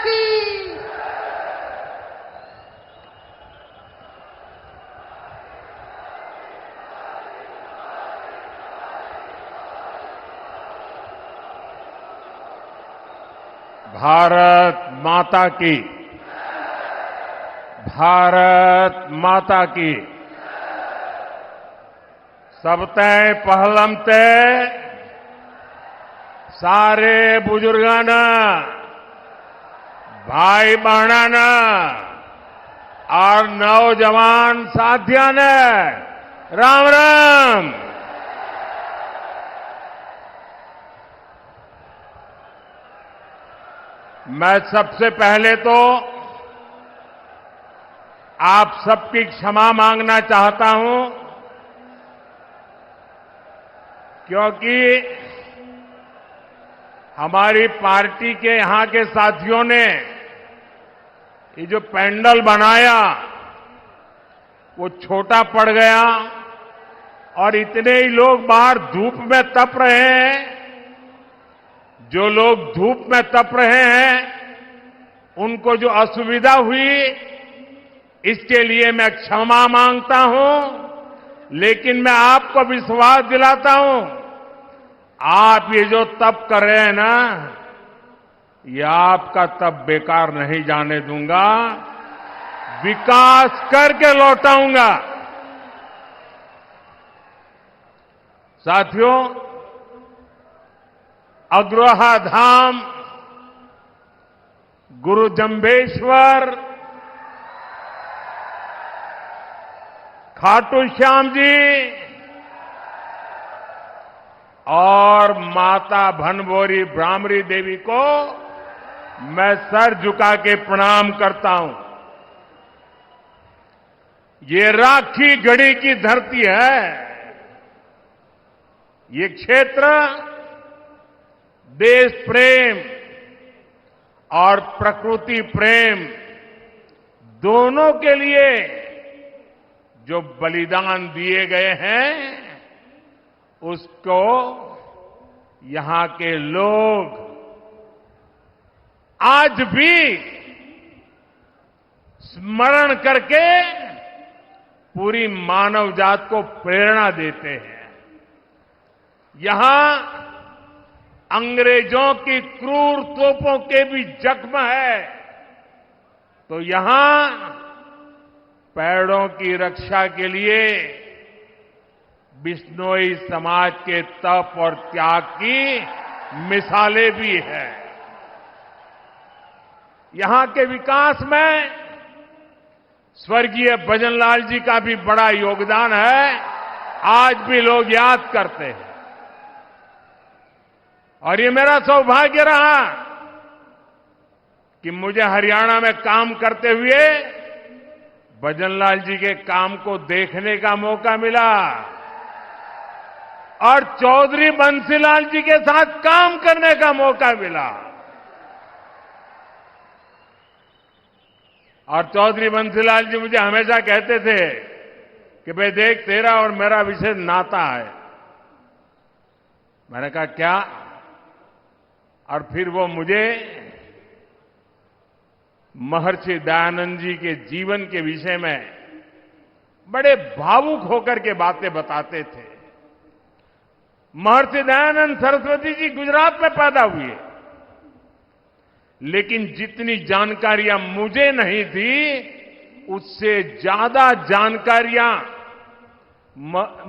की। भारत माता की, भारत माता की। सबतै पहलम ते सारे बुजुर्गाना, भाई बहना और नौजवान साथियों ने राम राम। मैं सबसे पहले तो आप सबकी क्षमा मांगना चाहता हूं, क्योंकि हमारी पार्टी के यहां के साथियों ने ये जो पैंडल बनाया वो छोटा पड़ गया और इतने ही लोग बाहर धूप में तप रहे हैं। जो लोग धूप में तप रहे हैं उनको जो असुविधा हुई इसके लिए मैं क्षमा मांगता हूं, लेकिन मैं आपको विश्वास दिलाता हूं, आप ये जो तप कर रहे हैं ना, ये आपका तप बेकार नहीं जाने दूंगा, विकास करके लौटाऊंगा। साथियों, अग्रोहा धाम, गुरु जंबेश्वर, खाटू श्याम जी और माता भनभोरी भ्रामरी देवी को मैं सर झुका के प्रणाम करता हूं। ये राखी गढ़ी की धरती है। ये क्षेत्र देश प्रेम और प्रकृति प्रेम दोनों के लिए जो बलिदान दिए गए हैं उसको यहां के लोग आज भी स्मरण करके पूरी मानव जात को प्रेरणा देते हैं। यहां अंग्रेजों की क्रूर तोपों के भी जख्म है, तो यहां पेड़ों की रक्षा के लिए बिश्नोई समाज के तप और त्याग की मिसालें भी हैं। यहां के विकास में स्वर्गीय भजनलाल जी का भी बड़ा योगदान है, आज भी लोग याद करते हैं। और ये मेरा सौभाग्य रहा कि मुझे हरियाणा में काम करते हुए भजनलाल जी के काम को देखने का मौका मिला और चौधरी बंसीलाल जी के साथ काम करने का मौका मिला। और चौधरी बंसीलाल जी मुझे हमेशा कहते थे कि भाई देख, तेरा और मेरा विशेष नाता है। मैंने कहा क्या? और फिर वो मुझे महर्षि दयानंद जी के जीवन के विषय में बड़े भावुक होकर के बातें बताते थे। महर्षि दयानंद सरस्वती जी गुजरात में पैदा हुए, लेकिन जितनी जानकारियां मुझे नहीं थी उससे ज्यादा जानकारियां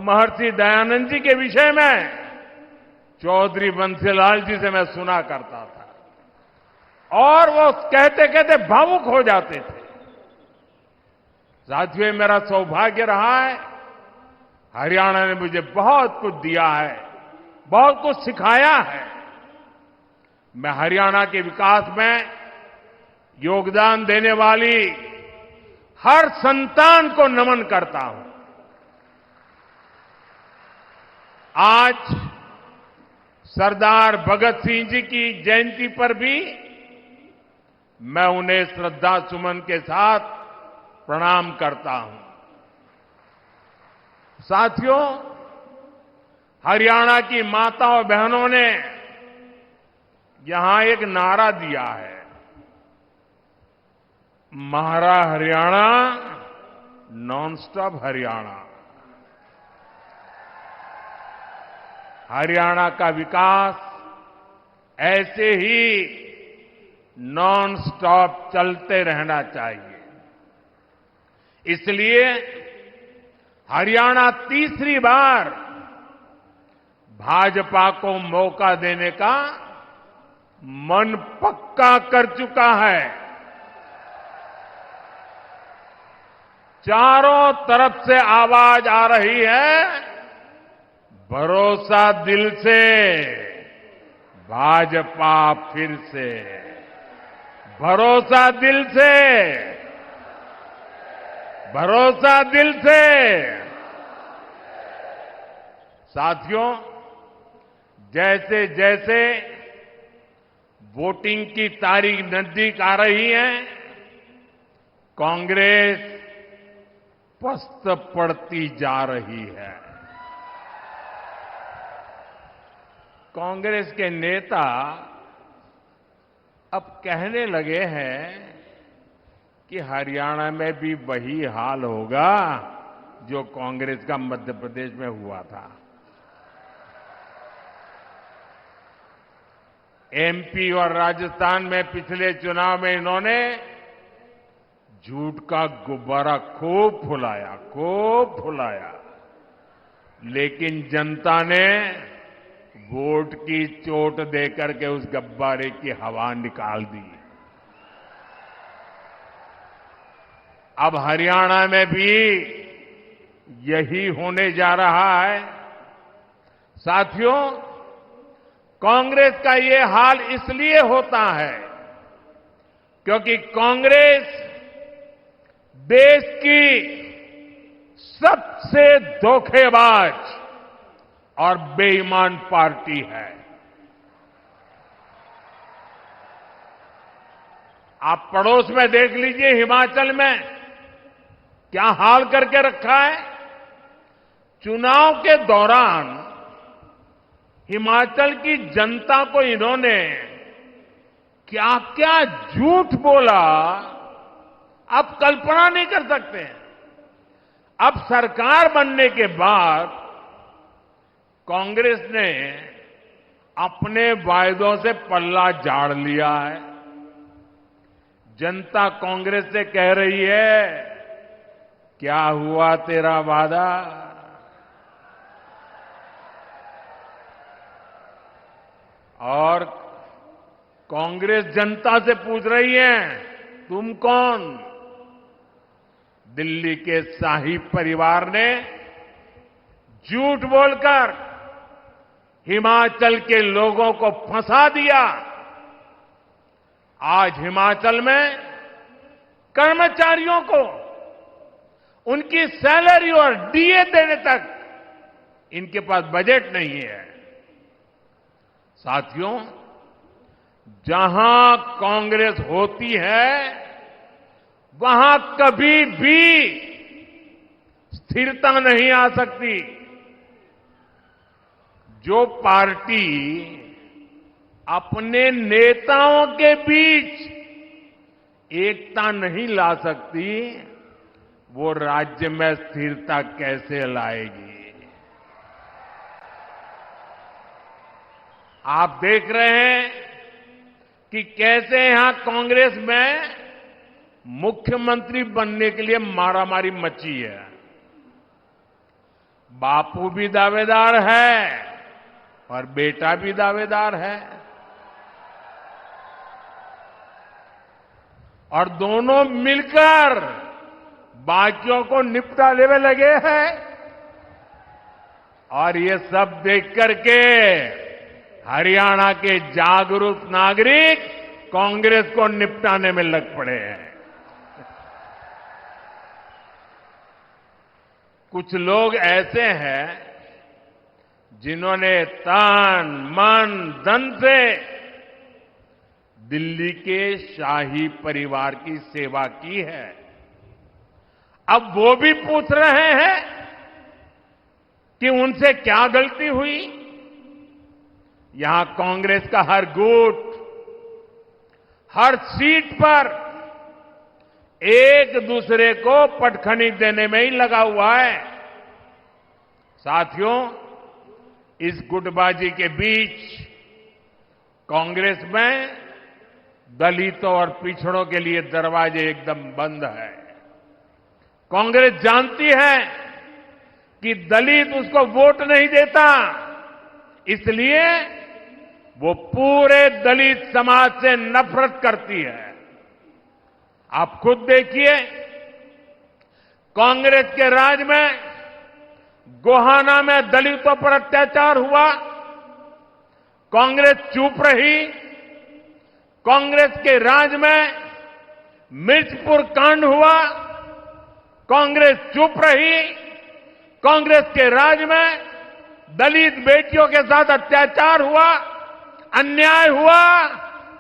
महर्षि दयानंद जी के विषय में चौधरी बंसीलाल जी से मैं सुना करता था और वो कहते कहते भावुक हो जाते थे। साथियों, मेरा सौभाग्य रहा है, हरियाणा ने मुझे बहुत कुछ दिया है, बहुत कुछ सिखाया है। मैं हरियाणा के विकास में योगदान देने वाली हर संतान को नमन करता हूं। आज सरदार भगत सिंह जी की जयंती पर भी मैं उन्हें श्रद्धा सुमन के साथ प्रणाम करता हूं। साथियों, हरियाणा की माताओं बहनों ने यहां एक नारा दिया है, महारा हरियाणा, नॉन स्टॉप हरियाणा। हरियाणा का विकास ऐसे ही नॉन स्टॉप चलते रहना चाहिए। इसलिए हरियाणा तीसरी बार भाजपा को मौका देने का मन पक्का कर चुका है। चारों तरफ से आवाज आ रही है, भरोसा दिल से, भाजपा फिर से। भरोसा दिल से, भरोसा दिल से। साथियों, जैसे जैसे वोटिंग की तारीख नजदीक आ रही है, कांग्रेस पस्त पड़ती जा रही है। कांग्रेस के नेता अब कहने लगे हैं कि हरियाणा में भी वही हाल होगा जो कांग्रेस का मध्य प्रदेश में हुआ था। एमपी और राजस्थान में पिछले चुनाव में इन्होंने झूठ का गुब्बारा खूब फुलाया, लेकिन जनता ने वोट की चोट देकर के उस गुब्बारे की हवा निकाल दी। अब हरियाणा में भी यही होने जा रहा है। साथियों, कांग्रेस का ये हाल इसलिए होता है क्योंकि कांग्रेस देश की सबसे धोखेबाज और बेईमान पार्टी है। आप पड़ोस में देख लीजिए, हिमाचल में क्या हाल करके रखा है। चुनाव के दौरान हिमाचल की जनता को इन्होंने क्या क्या झूठ बोला, आप कल्पना नहीं कर सकते। अब सरकार बनने के बाद कांग्रेस ने अपने वायदों से पल्ला झाड़ लिया है। जनता कांग्रेस से कह रही है, क्या हुआ तेरा वादा? और कांग्रेस जनता से पूछ रही है, तुम कौन? दिल्ली के शाही परिवार ने झूठ बोलकर हिमाचल के लोगों को फंसा दिया। आज हिमाचल में कर्मचारियों को उनकी सैलरी और डीए देने तक इनके पास बजट नहीं है। साथियों, जहां कांग्रेस होती है वहां कभी भी स्थिरता नहीं आ सकती। जो पार्टी अपने नेताओं के बीच एकता नहीं ला सकती, वो राज्य में स्थिरता कैसे लाएगी? आप देख रहे हैं कि कैसे यहां कांग्रेस में मुख्यमंत्री बनने के लिए मारामारी मची है। बापू भी दावेदार है और बेटा भी दावेदार है, और दोनों मिलकर बाकियों को निपटा लेने लगे हैं। और ये सब देख करके हरियाणा के जागरूक नागरिक कांग्रेस को निपटाने में लग पड़े हैं। कुछ लोग ऐसे हैं जिन्होंने तन मन धन से दिल्ली के शाही परिवार की सेवा की है। अब वो भी पूछ रहे हैं कि उनसे क्या गलती हुई। यहां कांग्रेस का हर गुट, हर सीट पर एक दूसरे को पटखनी देने में ही लगा हुआ है। साथियों, इस गुटबाजी के बीच कांग्रेस में दलितों और पिछड़ों के लिए दरवाजे एकदम बंद है। कांग्रेस जानती है कि दलित उसको वोट नहीं देता, इसलिए वो पूरे दलित समाज से नफरत करती है। आप खुद देखिए, कांग्रेस के राज में गोहाना में दलितों पर अत्याचार हुआ, कांग्रेस चुप रही। कांग्रेस के राज में मिर्चपुर कांड हुआ, कांग्रेस चुप रही। कांग्रेस के राज में दलित बेटियों के साथ अत्याचार हुआ, अन्याय हुआ,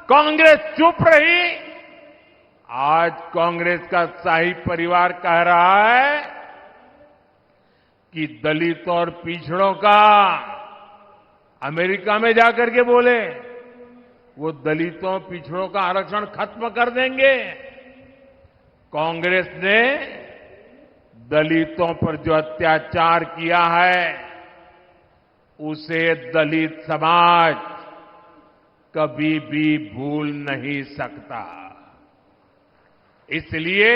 कांग्रेस चुप रही। आज कांग्रेस का शाही परिवार कह रहा है कि दलितों और पिछड़ों का अमेरिका में जाकर के बोले वो दलितों पिछड़ों का आरक्षण खत्म कर देंगे। कांग्रेस ने दलितों पर जो अत्याचार किया है उसे दलित समाज कभी भी भूल नहीं सकता। इसलिए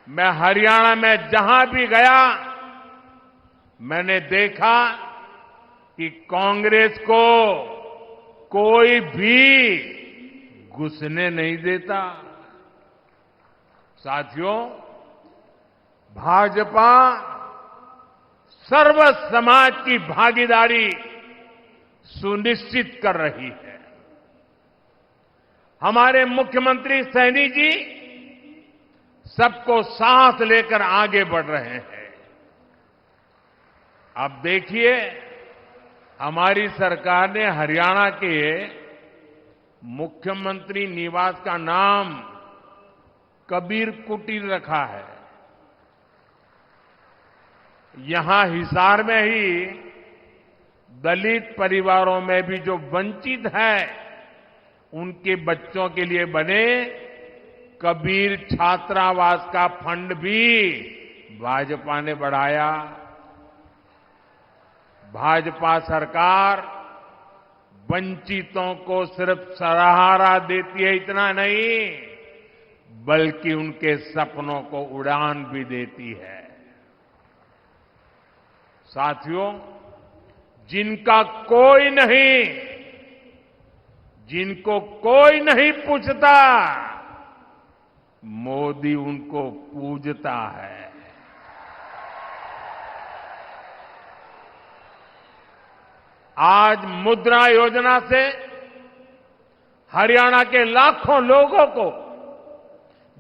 मैं हरियाणा में जहां भी गया, मैंने देखा कि कांग्रेस को कोई भी घुसने नहीं देता। साथियों, भाजपा सर्व समाज की भागीदारी सुनिश्चित कर रही है। हमारे मुख्यमंत्री सैनी जी सबको साथ लेकर आगे बढ़ रहे हैं। अब देखिए, हमारी सरकार ने हरियाणा के मुख्यमंत्री निवास का नाम कबीर कुटीर रखा है। यहां हिसार में ही दलित परिवारों में भी जो वंचित है उनके बच्चों के लिए बने कबीर छात्रावास का फंड भी भाजपा ने बढ़ाया। भाजपा सरकार वंचितों को सिर्फ सहारा देती है, इतना नहीं बल्कि उनके सपनों को उड़ान भी देती है। साथियों, जिनको कोई नहीं पूछता, मोदी उनको पूजता है। आज मुद्रा योजना से हरियाणा के लाखों लोगों को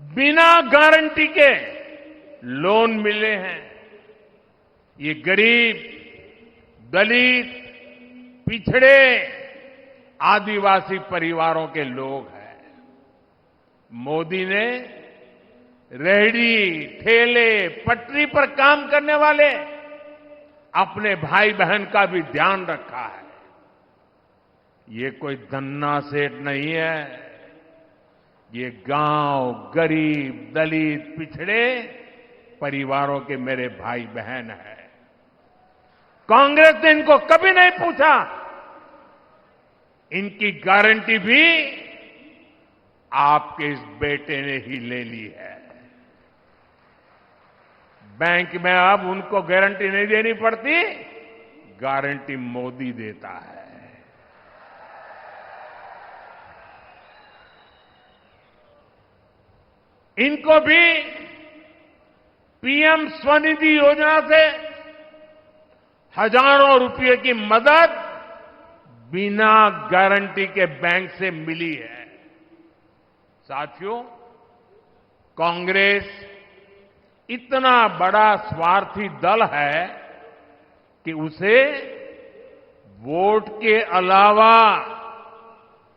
बिना गारंटी के लोन मिले हैं। ये गरीब, दलित, पिछड़े, आदिवासी परिवारों के लोग हैं। मोदी ने रेहड़ी, ठेले, पटरी पर काम करने वाले अपने भाई बहन का भी ध्यान रखा है। ये कोई धन्ना सेठ नहीं है, ये गांव, गरीब, दलित, पिछड़े परिवारों के मेरे भाई बहन हैं। कांग्रेस ने इनको कभी नहीं पूछा। इनकी गारंटी भी आपके इस बेटे ने ही ले ली है। बैंक में अब उनको गारंटी नहीं देनी पड़ती, गारंटी मोदी देता है। इनको भी पीएम स्वनिधि योजना से हजारों रुपए की मदद बिना गारंटी के बैंक से मिली है। साथियों, कांग्रेस इतना बड़ा स्वार्थी दल है कि उसे वोट के अलावा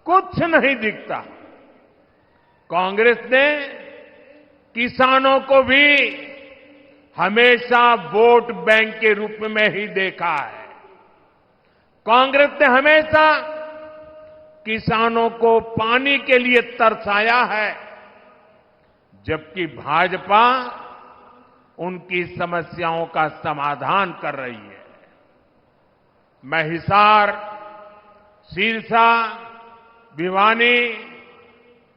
कुछ नहीं दिखता। कांग्रेस ने किसानों को भी हमेशा वोट बैंक के रूप में ही देखा है। कांग्रेस ने हमेशा किसानों को पानी के लिए तरसाया है। जबकि भाजपा उनकी समस्याओं का समाधान कर रही है। मैं हिसार, सिरसा, भिवानी,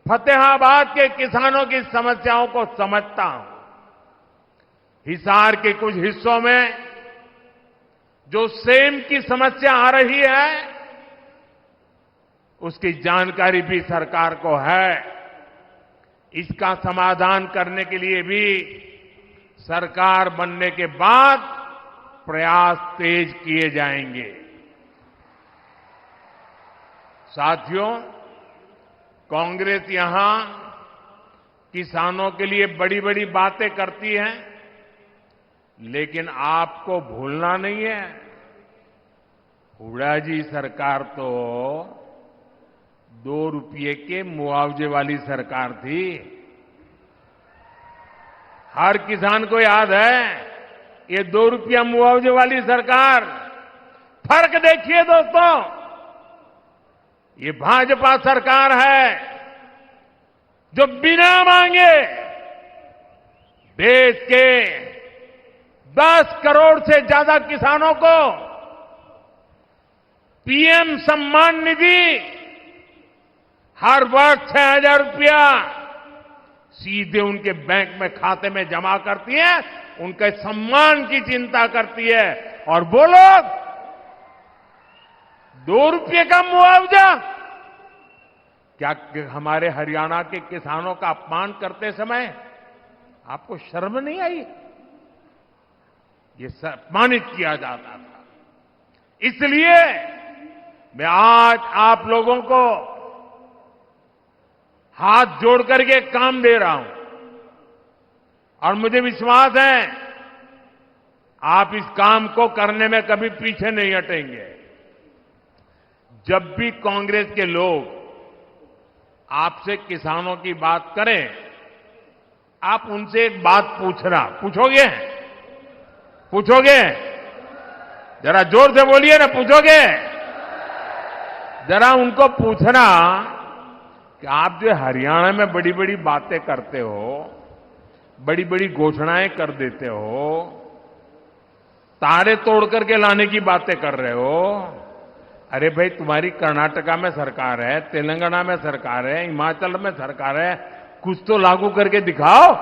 फतेहाबाद के किसानों की समस्याओं को समझता हूं। हिसार के कुछ हिस्सों में जो सेम की समस्या आ रही है, उसकी जानकारी भी सरकार को है। इसका समाधान करने के लिए भी सरकार बनने के बाद प्रयास तेज किए जाएंगे। साथियों, कांग्रेस यहां किसानों के लिए बड़ी बड़ी बातें करती है, लेकिन आपको भूलना नहीं है, हुड्डा जी सरकार तो 2 रुपये के मुआवजे वाली सरकार थी। हर किसान को याद है, ये 2 रुपया मुआवजे वाली सरकार। फर्क देखिए दोस्तों, ये भाजपा सरकार है जो बिना मांगे देश के 10 करोड़ से ज्यादा किसानों को पीएम सम्मान निधि हर वर्ष 6,000 रुपया सीधे उनके बैंक में खाते में जमा करती है, उनके सम्मान की चिंता करती है। और वो लोग 2 रुपये का मुआवजा, क्या हमारे हरियाणा के किसानों का अपमान करते समय आपको शर्म नहीं आई? ये सम्मानित किया जाता था। इसलिए मैं आज आप लोगों को हाथ जोड़ करके काम दे रहा हूं और मुझे विश्वास है आप इस काम को करने में कभी पीछे नहीं हटेंगे। जब भी कांग्रेस के लोग आपसे किसानों की बात करें, आप उनसे एक बात पूछोगे? पूछोगे? जरा जोर से बोलिए ना, पूछोगे? जरा उनको पूछना कि आप जो हरियाणा में बड़ी बड़ी बातें करते हो, बड़ी बड़ी घोषणाएं कर देते हो, तारे तोड़ करके लाने की बातें कर रहे हो। अरे भाई, तुम्हारी कर्नाटका में सरकार है, तेलंगाना में सरकार है, हिमाचल में सरकार है, कुछ तो लागू करके दिखाओ।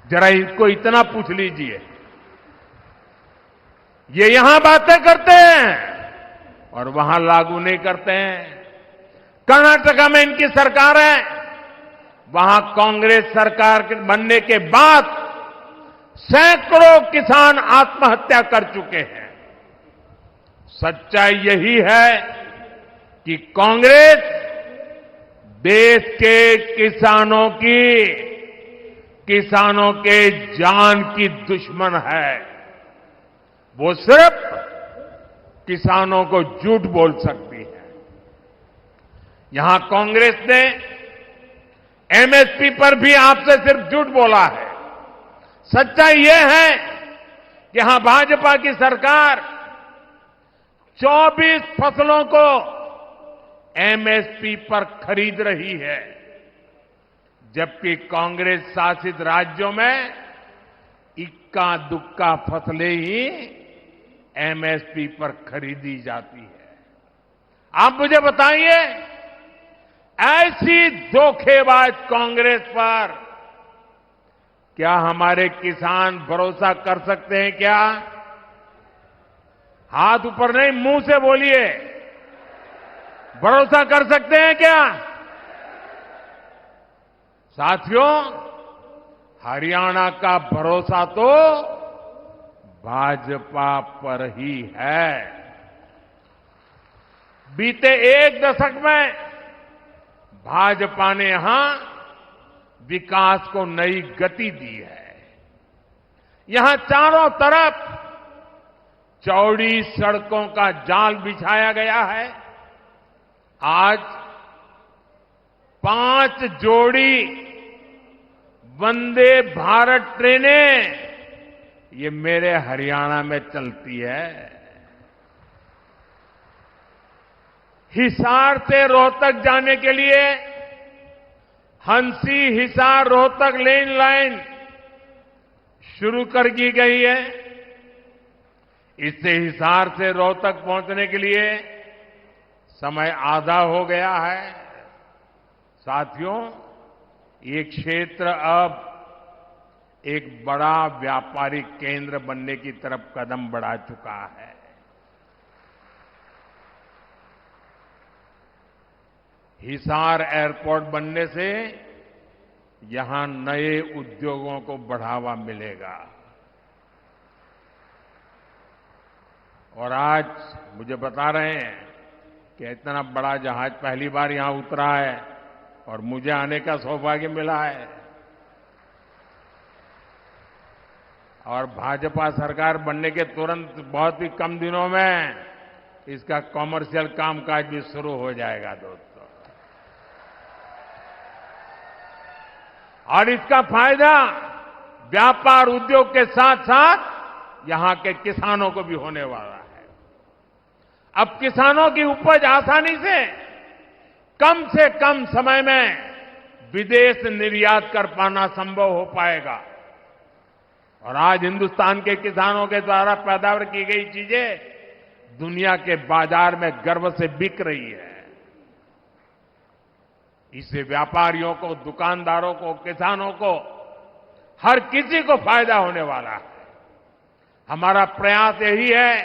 जरा इनको इतना पूछ लीजिए। ये यहां बातें करते हैं और वहां लागू नहीं करते हैं। कर्नाटका में इनकी सरकार है, वहां कांग्रेस सरकार बनने के बाद सैकड़ों किसान आत्महत्या कर चुके हैं। सच्चाई यही है कि कांग्रेस देश के किसानों के जान की दुश्मन है। वो सिर्फ किसानों को झूठ बोल सकती है। यहां कांग्रेस ने एमएसपी पर भी आपसे सिर्फ झूठ बोला है। सच्चाई यह है कि यहां भाजपा की सरकार 24 फसलों को एमएसपी पर खरीद रही है, जबकि कांग्रेस शासित राज्यों में इक्का दुक्का फसलें ही एमएसपी पर खरीदी जाती है। आप मुझे बताइए, ऐसी धोखेबाज कांग्रेस पर क्या हमारे किसान भरोसा कर सकते हैं क्या? हाथ ऊपर नहीं, मुंह से बोलिए। भरोसा कर सकते हैं क्या? साथियों, हरियाणा का भरोसा तो भाजपा पर ही है। बीते 1 दशक में भाजपा ने यहां विकास को नई गति दी है। यहां चारों तरफ चौड़ी सड़कों का जाल बिछाया गया है। आज 5 जोड़ी वंदे भारत ट्रेनें ये मेरे हरियाणा में चलती है। हिसार से रोहतक जाने के लिए हंसी हिसार रोहतक लेन लाइन शुरू कर दी गई है। इससे हिसार से रोहतक पहुंचने के लिए समय आधा हो गया है। साथियों, ये क्षेत्र अब एक बड़ा व्यापारिक केंद्र बनने की तरफ कदम बढ़ा चुका है। हिसार एयरपोर्ट बनने से यहां नए उद्योगों को बढ़ावा मिलेगा। और आज मुझे बता रहे हैं कि इतना बड़ा जहाज पहली बार यहां उतरा है और मुझे आने का सौभाग्य मिला है। और भाजपा सरकार बनने के तुरंत बहुत ही कम दिनों में इसका कॉमर्शियल कामकाज भी शुरू हो जाएगा दोस्तों। और इसका फायदा व्यापार उद्योग के साथ साथ यहां के किसानों को भी होने वाला है। अब किसानों की उपज आसानी से कम समय में विदेश निर्यात कर पाना संभव हो पाएगा। और आज हिंदुस्तान के किसानों के द्वारा पैदावार की गई चीजें दुनिया के बाजार में गर्व से बिक रही है। इससे व्यापारियों को, दुकानदारों को, किसानों को, हर किसी को फायदा होने वाला है। हमारा प्रयास यही है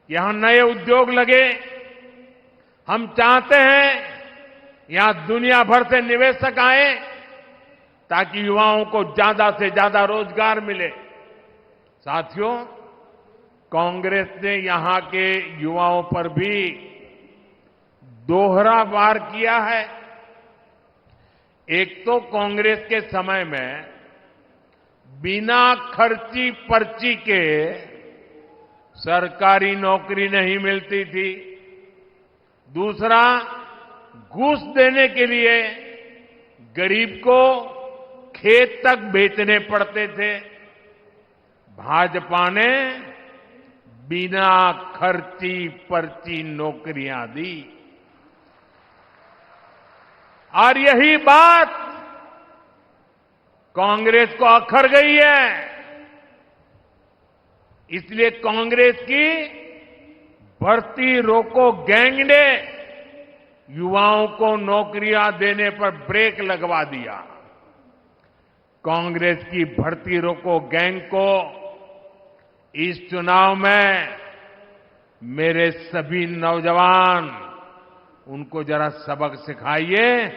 कि यहां नए उद्योग लगे। हम चाहते हैं यहां दुनिया भर से निवेशक आए ताकि युवाओं को ज्यादा से ज्यादा रोजगार मिले। साथियों, कांग्रेस ने यहां के युवाओं पर भी दोहरा वार किया है। एक तो कांग्रेस के समय में बिना खर्ची पर्ची के सरकारी नौकरी नहीं मिलती थी। दूसरा, घूस देने के लिए गरीब को खेत तक बेचने पड़ते थे। भाजपा ने बिना खर्ची पर्ची नौकरियां दी। और यही बात कांग्रेस को अखर गई है। इसलिए कांग्रेस की भर्ती रोको गैंग ने युवाओं को नौकरियां देने पर ब्रेक लगवा दिया। कांग्रेस की भर्ती रोको गैंग को इस चुनाव में मेरे सभी नौजवान उनको जरा सबक सिखाइए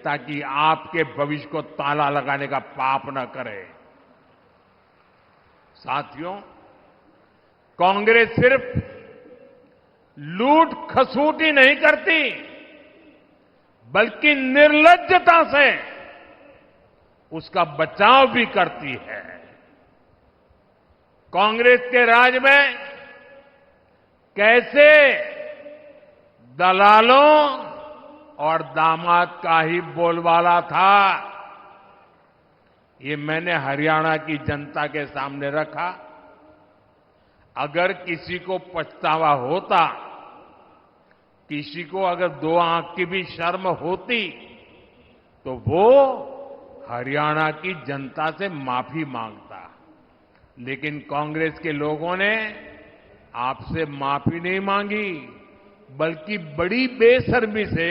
ताकि आपके भविष्य को ताला लगाने का पाप न करें। साथियों, कांग्रेस सिर्फ लूट खसूट ही नहीं करती बल्कि निर्लज्जता से उसका बचाव भी करती है। कांग्रेस के राज में कैसे दलालों और दामाद का ही बोलबाला था, ये मैंने हरियाणा की जनता के सामने रखा। अगर किसी को पछतावा होता, किसी को अगर दो आंख की भी शर्म होती, तो वो हरियाणा की जनता से माफी मांगता। लेकिन कांग्रेस के लोगों ने आपसे माफी नहीं मांगी, बल्कि बड़ी बेशर्मी से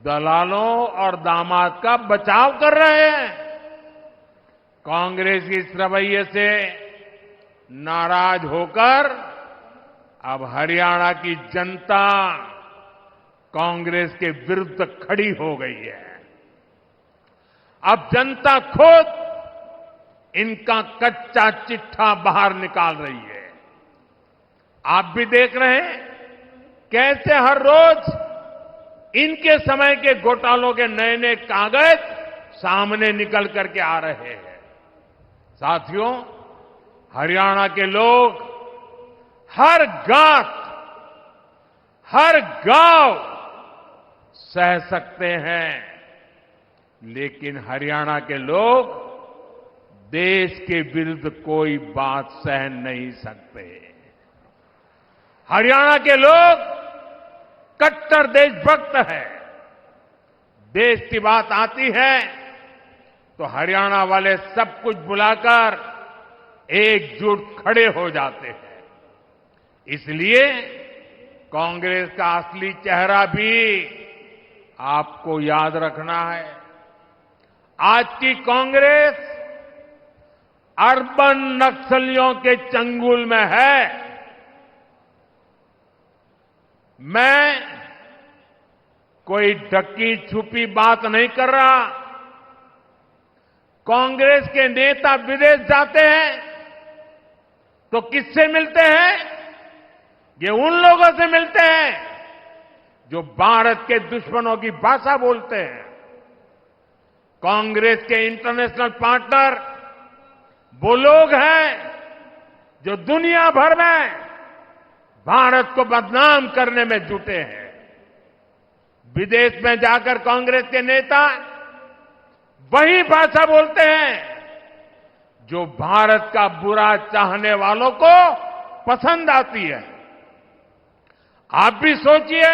दलालों और दामाद का बचाव कर रहे हैं। कांग्रेस के इस रवैये से नाराज होकर अब हरियाणा की जनता कांग्रेस के विरुद्ध खड़ी हो गई है। अब जनता खुद इनका कच्चा चिट्ठा बाहर निकाल रही है। आप भी देख रहे हैं कैसे हर रोज इनके समय के घोटालों के नए नए कागज सामने निकल करके आ रहे हैं। साथियों, हरियाणा के लोग हर गांव, हर गांव सह सकते हैं, लेकिन हरियाणा के लोग देश के विरुद्ध कोई बात सह नहीं सकते। हरियाणा के लोग कट्टर देशभक्त हैं, देश की बात आती है तो हरियाणा वाले सब कुछ बुलाकर एकजुट खड़े हो जाते हैं। इसलिए कांग्रेस का असली चेहरा भी आपको याद रखना है। आज की कांग्रेस अर्बन नक्सलियों के चंगुल में है। मैं कोई ढकी छुपी बात नहीं कर रहा। कांग्रेस के नेता विदेश जाते हैं तो किससे मिलते हैं? ये उन लोगों से मिलते हैं जो भारत के दुश्मनों की भाषा बोलते हैं। कांग्रेस के इंटरनेशनल पार्टनर वो लोग हैं जो दुनिया भर में भारत को बदनाम करने में जुटे हैं। विदेश में जाकर कांग्रेस के नेता वही भाषा बोलते हैं जो भारत का बुरा चाहने वालों को पसंद आती है। आप भी सोचिए,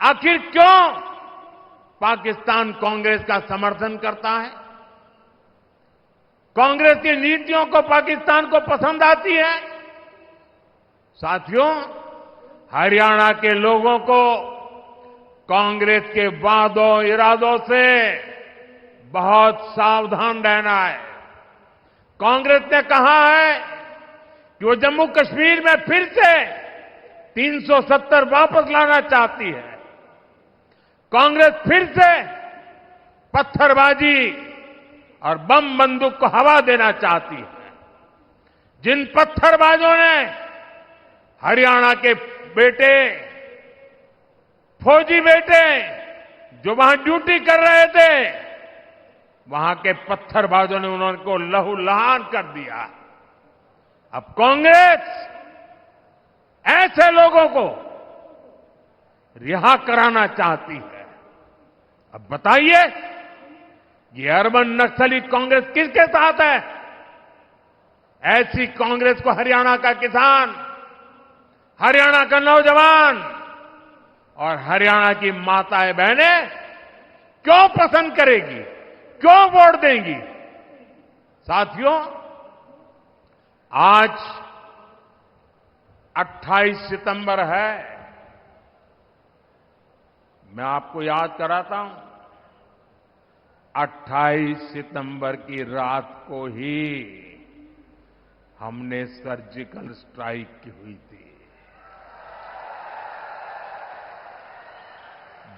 आखिर क्यों पाकिस्तान कांग्रेस का समर्थन करता है? कांग्रेस की नीतियों को पाकिस्तान को पसंद आती है। साथियों, हरियाणा के लोगों को कांग्रेस के वादों इरादों से बहुत सावधान रहना है। कांग्रेस ने कहा है कि वो जम्मू कश्मीर में फिर से 370 वापस लाना चाहती है। कांग्रेस फिर से पत्थरबाजी और बम बंदूक को हवा देना चाहती है। जिन पत्थरबाजों ने हरियाणा के बेटे, फौजी बेटे जो वहां ड्यूटी कर रहे थे, वहां के पत्थरबाजों ने उनको लहूलुहान कर दिया। अब कांग्रेस ऐसे लोगों को रिहा कराना चाहती है। अब बताइए, ये अर्बन नक्सली कांग्रेस किसके साथ है? ऐसी कांग्रेस को हरियाणा का किसान, हरियाणा का नौजवान और हरियाणा की माताएं बहनें क्यों पसंद करेगी, क्यों वोट देंगी? साथियों, आज 28 सितंबर है। मैं आपको याद कराता हूं, 28 सितंबर की रात को ही हमने सर्जिकल स्ट्राइक की हुई थी।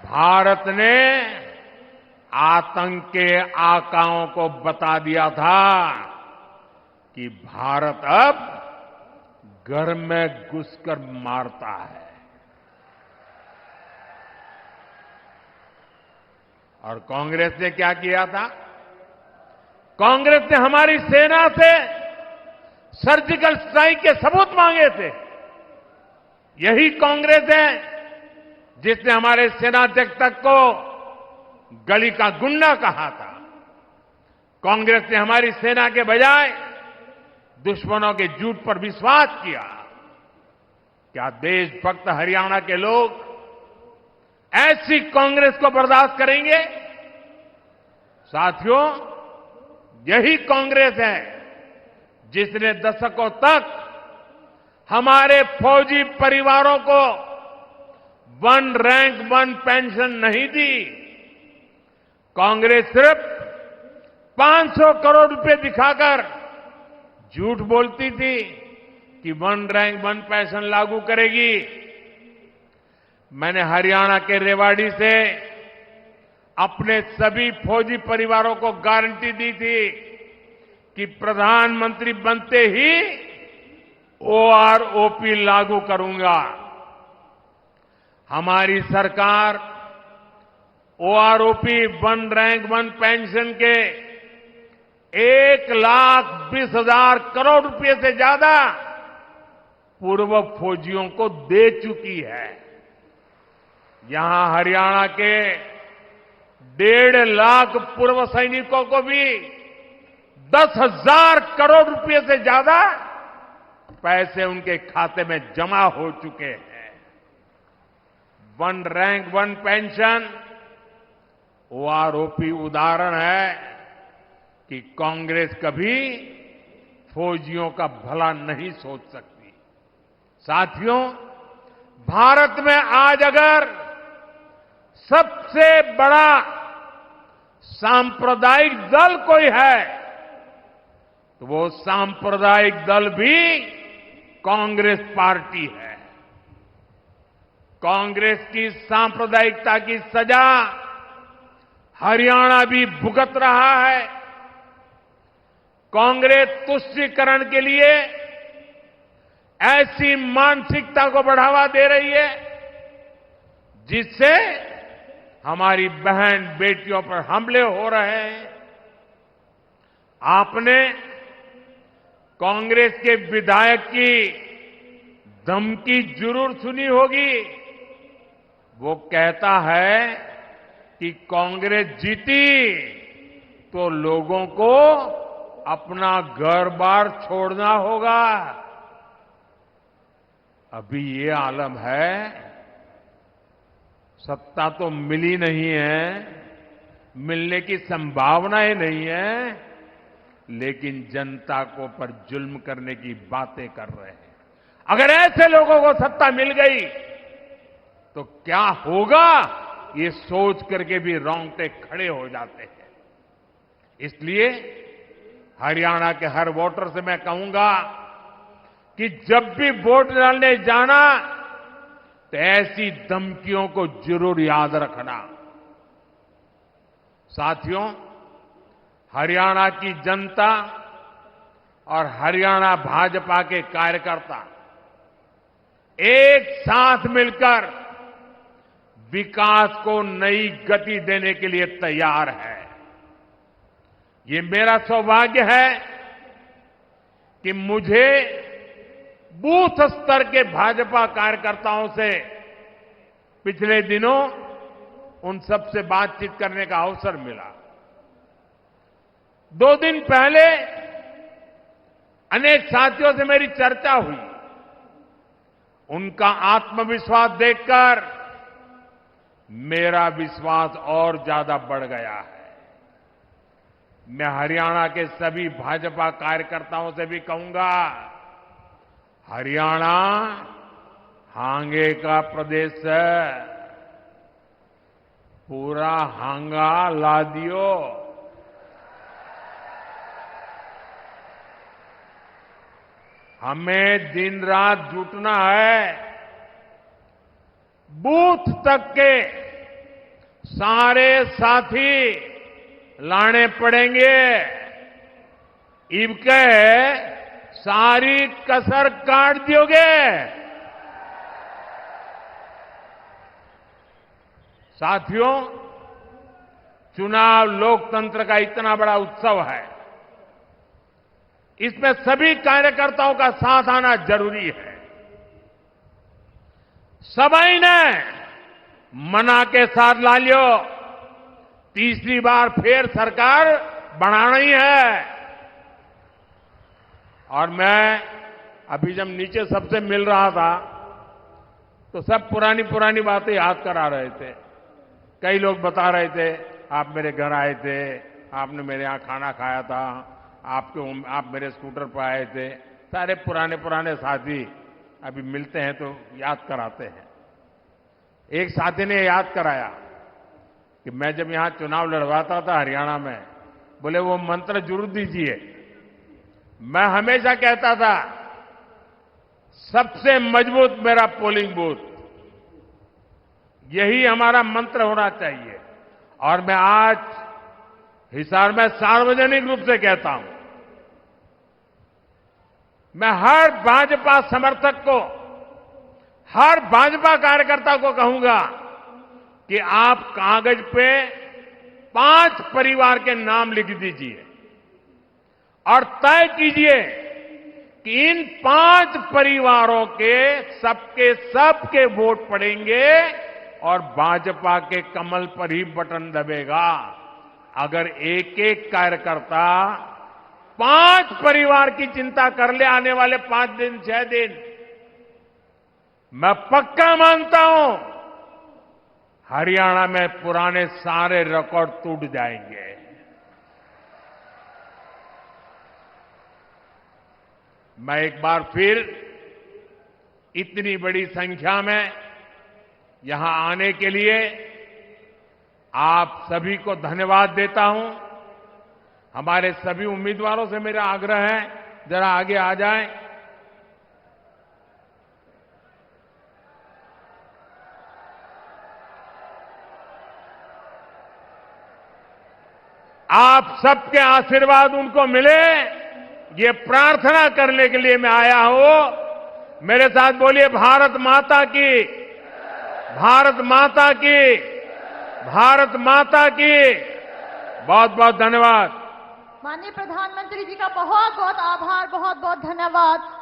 भारत ने आतंक के आकाओं को बता दिया था कि भारत अब घर में घुसकर मारता है। और कांग्रेस ने क्या किया था? कांग्रेस ने हमारी सेना से सर्जिकल स्ट्राइक के सबूत मांगे थे। यही कांग्रेस है जिसने हमारे सेनाध्यक्ष तक को गली का गुंडा कहा था। कांग्रेस ने हमारी सेना के बजाय दुश्मनों के झूठ पर विश्वास किया। क्या देशभक्त हरियाणा के लोग ऐसी कांग्रेस को बर्दाश्त करेंगे? साथियों, यही कांग्रेस है जिसने दशकों तक हमारे फौजी परिवारों को 1 रैंक 1 पेंशन नहीं दी। कांग्रेस सिर्फ 500 करोड़ रुपए दिखाकर झूठ बोलती थी कि 1 रैंक 1 पेंशन लागू करेगी। मैंने हरियाणा के रेवाड़ी से अपने सभी फौजी परिवारों को गारंटी दी थी कि प्रधानमंत्री बनते ही ओआरओपी लागू करूंगा। हमारी सरकार ओआरओपी 1 रैंक 1 पेंशन के 1,20,000 करोड़ रुपए से ज्यादा पूर्व फौजियों को दे चुकी है। यहां हरियाणा के 1.5 लाख पूर्व सैनिकों को भी 10,000 करोड़ रुपए से ज्यादा पैसे उनके खाते में जमा हो चुके हैं। 1 रैंक 1 पेंशन ओआरओपी उदाहरण है कि कांग्रेस कभी फौजियों का भला नहीं सोच सकती। साथियों, भारत में आज अगर सबसे बड़ा सांप्रदायिक दल कोई है तो वो सांप्रदायिक दल भी कांग्रेस पार्टी है। कांग्रेस की सांप्रदायिकता की सजा हरियाणा भी भुगत रहा है। कांग्रेस तुष्टीकरण के लिए ऐसी मानसिकता को बढ़ावा दे रही है जिससे हमारी बहन बेटियों पर हमले हो रहे हैं। आपने कांग्रेस के विधायक की धमकी जरूर सुनी होगी। वो कहता है कि कांग्रेस जीती तो लोगों को अपना घर बार छोड़ना होगा। अभी ये आलम है, सत्ता तो मिली नहीं है, मिलने की संभावनाएं नहीं है, लेकिन जनता को पर जुल्म करने की बातें कर रहे हैं। अगर ऐसे लोगों को सत्ता मिल गई तो क्या होगा, ये सोच करके भी रोंगटे खड़े हो जाते हैं। इसलिए हरियाणा के हर वोटर से मैं कहूंगा कि जब भी वोट डालने जाना तो ऐसी धमकियों को जरूर याद रखना। साथियों, हरियाणा की जनता और हरियाणा भाजपा के कार्यकर्ता एक साथ मिलकर विकास को नई गति देने के लिए तैयार है। ये मेरा सौभाग्य है कि मुझे बूथ स्तर के भाजपा कार्यकर्ताओं से पिछले दिनों उन सबसे बातचीत करने का अवसर मिला। 2 दिन पहले अनेक साथियों से मेरी चर्चा हुई। उनका आत्मविश्वास देखकर मेरा विश्वास और ज्यादा बढ़ गया है। मैं हरियाणा के सभी भाजपा कार्यकर्ताओं से भी कहूंगा, हरियाणा हांगे का प्रदेश है, पूरा हांगा ला दियो। हमें दिन रात जुटना है। बूथ तक के सारे साथी लाने पड़ेंगे। इबके सारी कसर काट दियोगे। साथियों, चुनाव लोकतंत्र का इतना बड़ा उत्सव है, इसमें सभी कार्यकर्ताओं का साथ आना जरूरी है। सभी ने मना के साथ ला लियो, तीसरी बार फिर सरकार बनानी है। और मैं अभी जब नीचे सबसे मिल रहा था तो सब पुरानी पुरानी बातें याद करा रहे थे। कई लोग बता रहे थे, आप मेरे घर आए थे, आपने मेरे यहां खाना खाया था, आप मेरे स्कूटर पर आए थे। सारे पुराने पुराने साथी अभी मिलते हैं तो याद कराते हैं। एक साथी ने याद कराया कि मैं जब यहां चुनाव लड़वाता था हरियाणा में, बोले वो मंत्र जरूर दीजिए। मैं हमेशा कहता था सबसे मजबूत मेरा पोलिंग बूथ, यही हमारा मंत्र होना चाहिए। और मैं आज हिसार में सार्वजनिक रूप से कहता हूं, मैं हर भाजपा समर्थक को, हर भाजपा कार्यकर्ता को कहूंगा कि आप कागज पे 5 परिवार के नाम लिख दीजिए और तय कीजिए कि इन 5 परिवारों के सबके वोट पड़ेंगे और भाजपा के कमल पर ही बटन दबेगा। अगर एक एक कार्यकर्ता 5 परिवार की चिंता कर ले आने वाले 5 दिन 6 दिन, मैं पक्का मानता हूं हरियाणा में पुराने सारे रिकॉर्ड टूट जाएंगे। मैं एक बार फिर इतनी बड़ी संख्या में यहां आने के लिए आप सभी को धन्यवाद देता हूं। हमारे सभी उम्मीदवारों से मेरा आग्रह है, जरा आगे आ जाएं। आप सबके आशीर्वाद उनको मिले, ये प्रार्थना करने के लिए मैं आया हूं। मेरे साथ बोलिए, भारत माता की, भारत माता की, भारत माता की। बहुत बहुत धन्यवाद। माननीय प्रधानमंत्री जी का बहुत बहुत आभार, बहुत बहुत धन्यवाद।